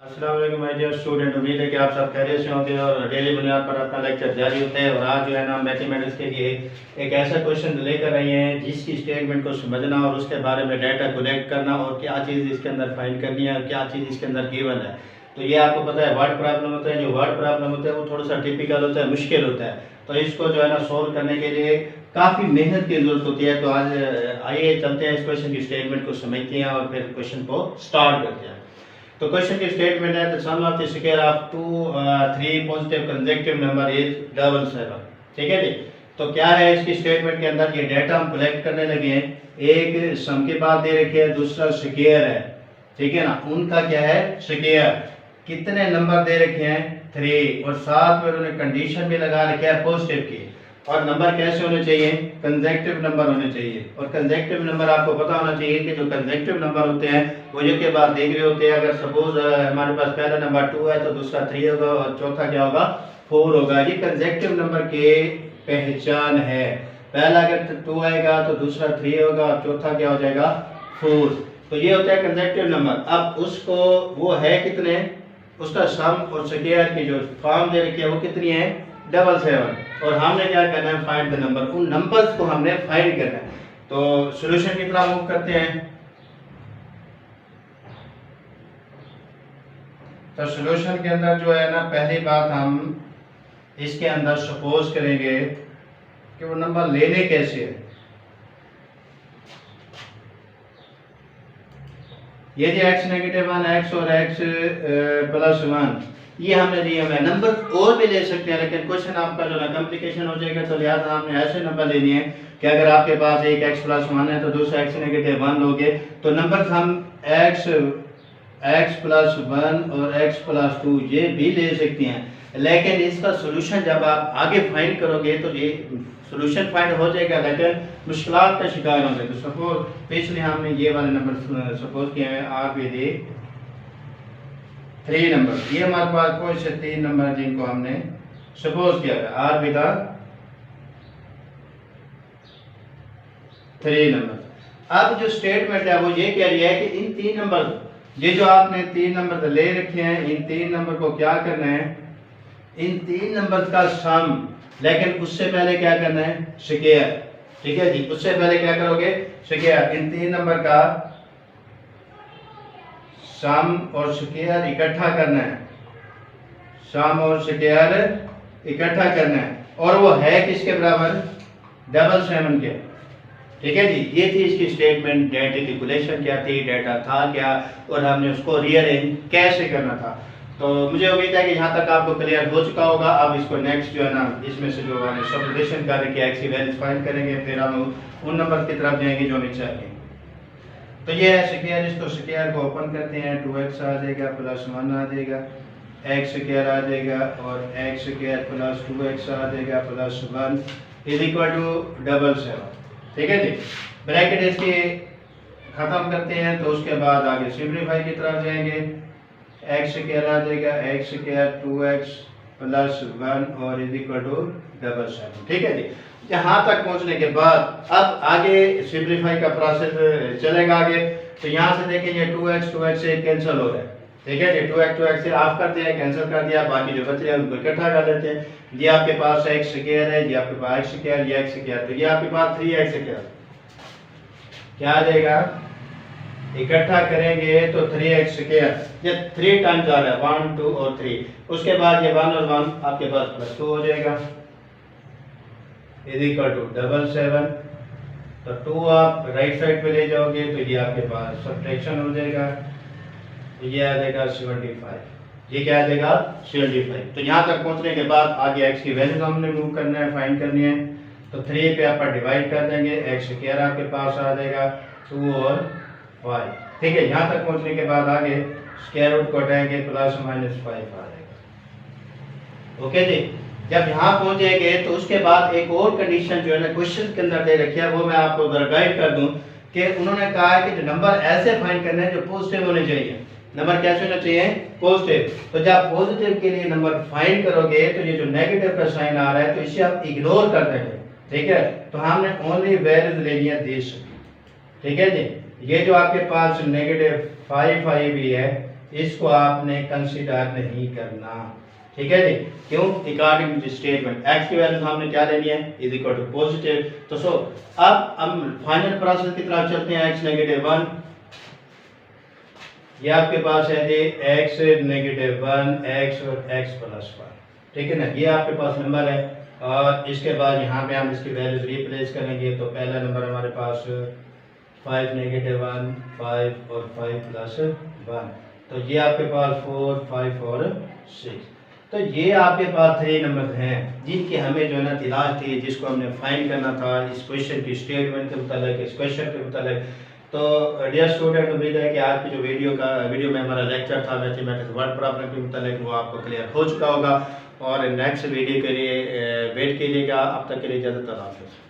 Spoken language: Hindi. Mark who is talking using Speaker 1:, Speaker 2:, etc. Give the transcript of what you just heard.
Speaker 1: अस्सलाम वालेकुम माय डियर स्टूडेंट। उम्मीद है कि आप सब खैरियत से होंगे और डेली बुनियाद पर अपना लेक्चर जारी होता है। और आज जो है ना मैथमेटिक्स के लिए एक ऐसा क्वेश्चन लेकर आई हैं जिसकी स्टेटमेंट को समझना और उसके बारे में डाटा कलेक्ट करना और क्या चीज़ इसके अंदर फाइंड करनी है और क्या चीज़ इसके अंदर गिवन है। तो ये आपको पता है वर्ड प्रॉब्लम होता है, जो वर्ड प्रॉब्लम होता है वो थोड़ा सा टिपिकल होता है, मुश्किल होता है। तो इसको जो है ना सोल्व करने के लिए काफ़ी मेहनत की जरूरत होती है। तो आज आइए चलते हैं इस क्वेश्चन की स्टेटमेंट को समझते हैं और फिर क्वेश्चन को स्टार्ट करते हैं। तो क्वेश्चन की स्टेटमेंट है the sum of the square of 3 positive consecutive number is 777। ठीक है जी। तो क्या है इसकी स्टेटमेंट के अंदर, ये डाटा हम कलेक्ट करने लगे हैं। एक सम के बाद दे रखे है, दूसरा स्क्वायर है, ठीक है ना। उनका क्या है स्क्वायर, कितने नंबर दे रखे हैं 3 और साथ में उन्होंने कंडीशन भी लगा रखे है पॉजिटिव की। और नंबर कैसे होने चाहिए, कंसेक्यूटिव नंबर होने चाहिए। और कंसेक्यूटिव नंबर आपको पता होना चाहिए कि जो कंसेक्यूटिव नंबर होते हैं वो एक के बाद देख रहे होते हैं। अगर सपोज हमारे पास पहला नंबर 2 है तो दूसरा 3 होगा और चौथा क्या होगा 4 होगा। ये कंसेक्यूटिव नंबर के पहचान है। पहला अगर 2 आएगा तो दूसरा 3 होगा और चौथा क्या हो जाएगा 4। तो ये होता है कंसेक्यूटिव नंबर। अब उसको वो है कितने, उसका सम और स्क्वायर की जो फॉर्म दे रखी है वो कितनी है 777। और हमने क्या करना है फाइंड द नंबर, उन नंबर्स को हमने फाइंड करना है। तो सॉल्यूशन की तरफ मूव करते हैं। तो सॉल्यूशन के अंदर जो है ना पहली बात हम इसके अंदर सपोज करेंगे कि वो नंबर लेने कैसे है। ये जो x -1 x और x +1 ये हमने दिए हुए नंबर और भी ले सकते हैं, लेकिन क्वेश्चन आपका जो है कॉम्प्लिकेशन हो जाएगा। तो लिहाजा हमने ऐसे नंबर लेने हैं कि अगर आपके पास एक x +1 है तो दूसरा x -1 लोगे तो नंबर हम x +1 और x +2 ये भी ले सकते हैं। लेकिन इसका सॉल्यूशन जब आप आगे फाइंड करोगे तो ये सॉल्यूशन फाइंड हो जाएगा, लेकिन मुश्किलात का शिकार होंगे। तो सपोज पिछले हमने ये वाले नंबर सपोज किए हैं आर बी डी 3 नंबर, ये हमारे पास कोई से 3 नंबर जिनको हमने सपोज किया है आर बी दा 3 नंबर। अब जो स्टेटमेंट है वो ये कह रही है कि इन 3 नंबर, ये जो आपने 3 नंबर ले रखे हैं, इन 3 नंबर को क्या करना है, इन 3 नंबर का सम, लेकिन उससे पहले क्या करना है स्क्वायर। ठीक है जी, उससे पहले क्या करोगे स्क्वायर। इन 3 नंबर का सम और स्क्वायर इकट्ठा करना है, सम और स्क्वायर इकट्ठा करना है। और वो है किसके बराबर 777 के। ठीक है जी, ये थी इसकी स्टेटमेंट। डाटा कैलकुलेशन क्या थी, डाटा था क्या और हमने उसको रीअरेंज कैसे करना था। तो मुझे उम्मीद है कि यहाँ तक आपको क्लियर हो चुका होगा। अब इसको नेक्स्ट जो है ना इसमें से जो हमने सब्स्टिट्यूशन करके एक्स की वैल्यूज फाइंड करेंगे, फिर हम उन नंबर की तरफ जाएंगे जो हमें चाहिए। तो ये है स्क्वायर, इसको स्क्वायर को ओपन करते हैं, 2x आ जाएगा +1 आ जाएगा, x² आ जाएगा और x² + 2x आ जाएगा +1 = 777। ठीक है जी, ब्रैकेट इसके खत्म करते हैं। तो उसके बाद आगे सिंपलीफाई की तरफ जाएंगे, x² आ जाएगा x² 2x +1 और =777। ठीक है जी। यहाँ तक पहुँचने के बाद अब आगे सिंपलीफाई का प्रोसेस चलेगा आगे। तो यहाँ से देखेंगे 2x से कैंसिल हो रहा है। ठीक है जी, 2x से ऑफ कर दिया, कैंसिल कर दिया, बाकी जो बच रहे हैं उनको इकट्ठा कर लेते हैं। ये आपके पास x² है, ये आपके पास x², ये x², तो ये आपके पास 3x² क्या आ जाएगा, इकट्ठा करेंगे तो 3x², ये 3 टाइम्स आ रहा है 1 2 और 3। उसके बाद ये 1 और 1 आपके पास +2 हो जाएगा =777। तो 2 आप राइट साइड पे ले जाओगे तो ये आपके पास सब्ट्रैक्शन हो जाएगा, ये आ जाएगा 75। ये क्या आ जाएगा 75। तो यहाँ तक पहुँचने के बाद आगे x की वैल्यूज हमने मूव करना है, फाइंड करनी है। तो 3 पे आप डिवाइड कर देंगे, x² आपके पास आ जाएगा 2 और 5। ठीक है, यहाँ तक पहुँचने के बाद आगे स्क्वायर रूट को हटाएंगे +-5 आ जाएगा। ओके जी। जब यहाँ पहुँचेंगे तो उसके बाद एक और कंडीशन जो है ना क्वेश्चन के अंदर दे रखी है, वो मैं आपको उधर गाइड कर दूं कि उन्होंने कहा है कि जो नंबर ऐसे फाइंड करने हैं जो पॉजिटिव होने चाहिए। नंबर कैसे होना चाहिए पॉजिटिव। तो जब पॉजिटिव के लिए नंबर फाइंड करोगे तो ये जो नेगेटिव का साइन आ रहा है तो इसे आप इग्नोर कर देंगे। ठीक है, तो हमने ओनली वैल्यूज लेनी है 10। ठीक है जी, ये जो आपके पास -5 आई भी है इसको आपने कंसिडर नहीं करना, ठीक है जी। क्यों? अकॉर्डिंग टू स्टेटमेंट एक्स की वैल्यू हमने क्या लेनी है, इज इक्वल टू पॉजिटिव। तो सो अब हम फाइनल प्रोसेस की तरफ चलते हैं। x -1 ये आपके पास है जी x -1 x और x + 1, ठीक है ना। ये आपके पास नंबर है और इसके बाद यहाँ पे हम इसकी वैल्यूज रिप्लेस करेंगे। तो पहला नंबर हमारे पास 5 -1 5 और 5 + 1, तो ये आपके पास 4 5 और 6। तो ये आपके पास 3 नंबर हैं जिनकी हमें जो है ना तलाश थी, जिसको हमने फाइंड करना था इस क्वेश्चन की स्टेटमेंट के मुताबिक, इस क्वेश्चन के मुताबिक। तो डियर स्टूडेंट, उम्मीद है कि आज की जो वीडियो में हमारा लेक्चर था मैथमेटिक्स वर्ड प्रॉब्लम के मुताबिक वो आपको क्लियर हो चुका होगा और नेक्स्ट वीडियो के लिए वेट कीजिएगा। अब तक के लिए इजाज़त, अल्लाह हाफ़िज़।